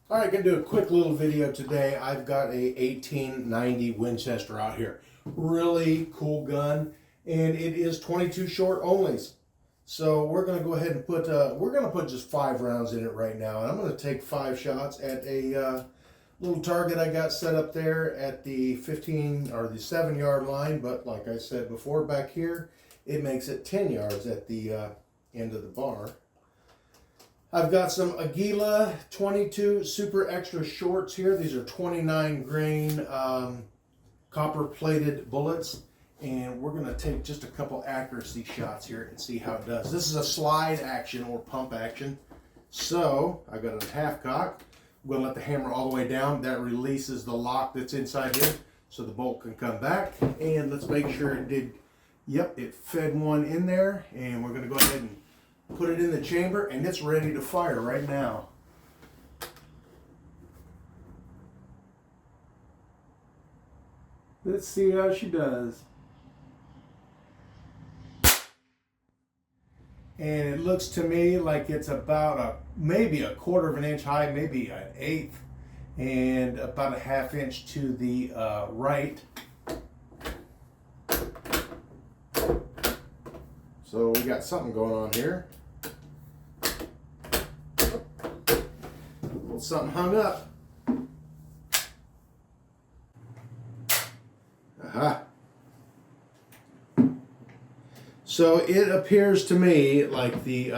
All right, gonna do a quick little video today. I've got a 1890 Winchester out here. Really cool gun, and it is 22 short onlys. So we're gonna go ahead and put just 5 rounds in it right now, and I'm gonna take 5 shots at a little target I got set up there at the 15 or the 7-yard line. But like I said before, back here it makes it 10 yards at the end of the bar. I've got some Aguila 22 super extra shorts here. These are 29 grain copper plated bullets, and we're going to take just a couple accuracy shots here and see how it does. This is a slide action or pump action. So I've got it at half cock. I'm going to let the hammer all the way down. That releases the lock that's inside here so the bolt can come back. And let's make sure it did. Yep, it fed one in there, and we're going to go ahead and put it in the chamber, and it's ready to fire right now. Let's see how she does. And it looks to me like it's about maybe a 1/4 inch high, maybe an 1/8, and about a 1/2 inch to the right. So we got something going on here. Something hung up. Aha. So it appears to me like the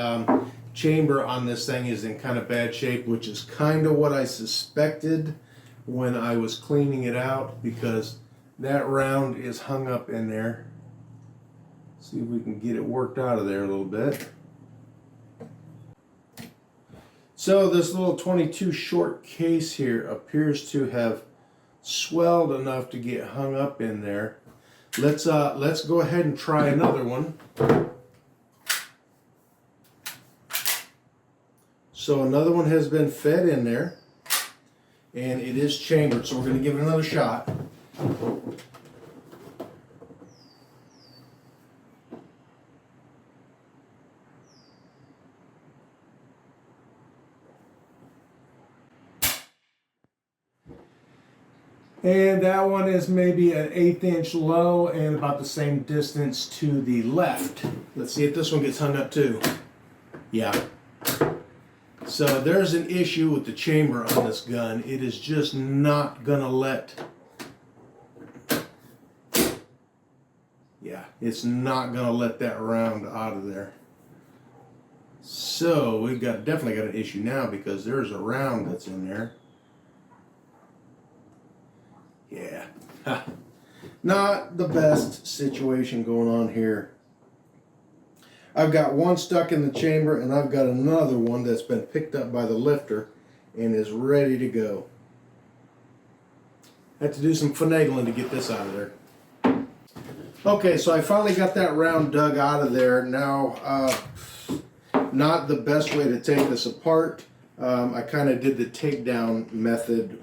chamber on this thing is in kind of bad shape, which is kind of what I suspected when I was cleaning it out, because that round is hung up in there. See if we can get it worked out of there a little bit. So this little 22 short case here appears to have swelled enough to get hung up in there. Let's go ahead and try another one. So another one has been fed in there, and it is chambered. So we're going to give it another shot. And that one is maybe an 1/8 inch low and about the same distance to the left. Let's see if this one gets hung up too. Yeah. So there's an issue with the chamber on this gun. It is just not gonna let, yeah, it's not gonna let that round out of there. So we've definitely got an issue now, because there's a round that's in there. Yeah, not the best situation going on here. I've got one stuck in the chamber, and I've got another one that's been picked up by the lifter and is ready to go. I had to do some finagling to get this out of there. Okay, so I finally got that round dug out of there. Now, not the best way to take this apart. I kind of did the takedown method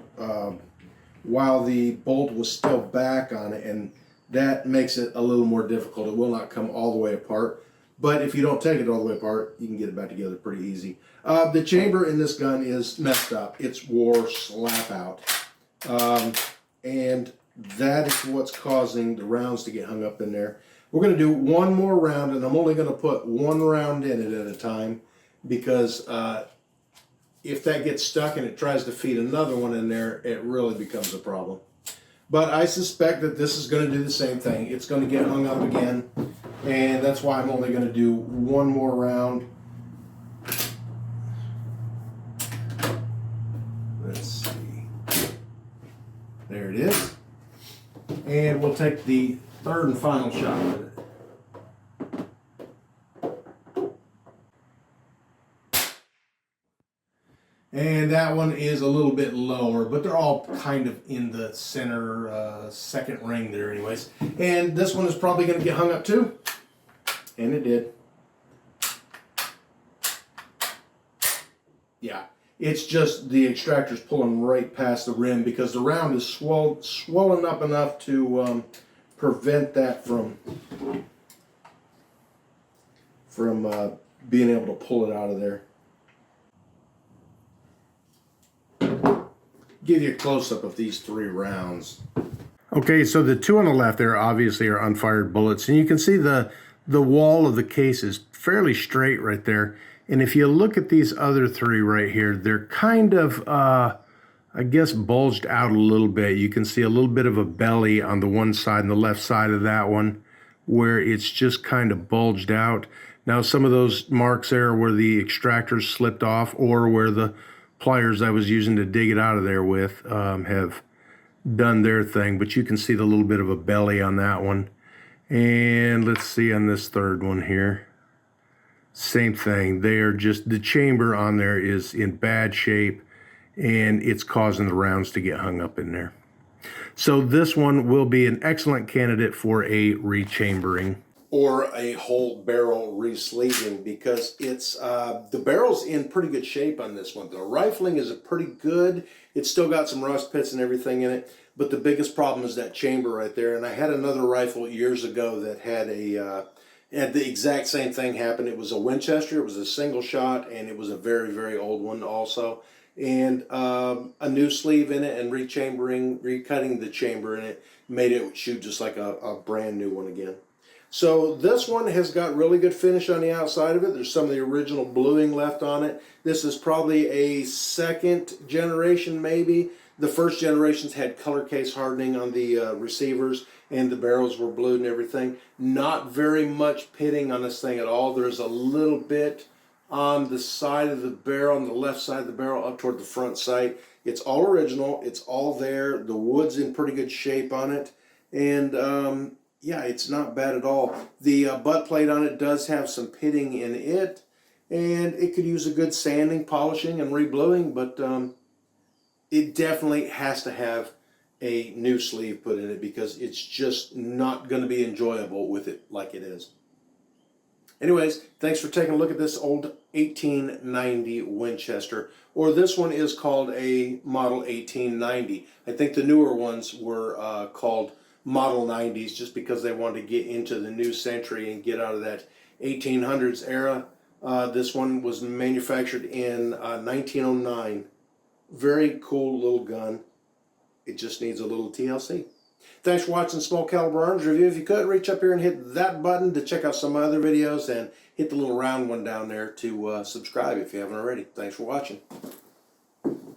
while the bolt was still back on it, and that makes it a little more difficult. It will not come all the way apart, but if you don't take it all the way apart, you can get it back together pretty easy. The chamber in this gun is messed up. It's wore slap out, and that is what's causing the rounds to get hung up in there. We're going to do one more round, and I'm only going to put one round in it at a time, because if that gets stuck and it tries to feed another one in there, it really becomes a problem. But I suspect that this is going to do the same thing. It's going to get hung up again, and that's why I'm only going to do one more round. Let's see. There it is. And we'll take the third and final shot with it. And that one is a little bit lower, but they're all kind of in the center second ring there anyways. And this one is probably going to get hung up too. And it did. Yeah, it's just the extractor's pulling right past the rim, because the round is swollen up enough to prevent that from being able to pull it out of there. give you a close-up of these 3 rounds. Okay, so the 2 on the left there obviously are unfired bullets, and you can see the wall of the case is fairly straight right there. And if you look at these other 3 right here, they're kind of, I guess, bulged out a little bit. You can see a little bit of a belly on the one side and the left side of that one, where it's just kind of bulged out. Now, some of those marks there where the extractors slipped off, or where the pliers I was using to dig it out of there with have done their thing, but you can see the little bit of a belly on that one. And let's see on this third one here. Same thing. They are just, the chamber on there is in bad shape, and it's causing the rounds to get hung up in there. So this one will be an excellent candidate for a rechambering or a whole barrel re-sleeving, because it's the barrel's in pretty good shape on this one. The rifling is pretty good. It's still got some rust pits and everything in it, but the biggest problem is that chamber right there. And I had another rifle years ago that had had the exact same thing happen. It was a Winchester. It was a single shot, and it was a very, very old one also. And a new sleeve in it, and recutting the chamber in it made it shoot just like a brand new one again. So this one has got really good finish on the outside of it. There's some of the original bluing left on it. This is probably a 2nd generation maybe. The 1st generations had color case hardening on the receivers, and the barrels were blued and everything. Not very much pitting on this thing at all. There's a little bit on the side of the barrel, on the left side of the barrel up toward the front sight. It's all original. It's all there. The wood's in pretty good shape on it. And yeah, it's not bad at all. The butt plate on it does have some pitting in it, and it could use a good sanding, polishing, and rebluing, but it definitely has to have a new sleeve put in it, because it's just not going to be enjoyable with it like it is. Anyways, thanks for taking a look at this old 1890 Winchester, or this one is called a Model 1890. I think the newer ones were called Model 90s, just because they wanted to get into the new century and get out of that 1800s era. This one was manufactured in 1909. Very cool little gun. It just needs a little TLC. Thanks for watching Small Caliber Arms Review. If you could, reach up here and hit that button to check out some other videos, and hit the little round one down there to subscribe if you haven't already. Thanks for watching.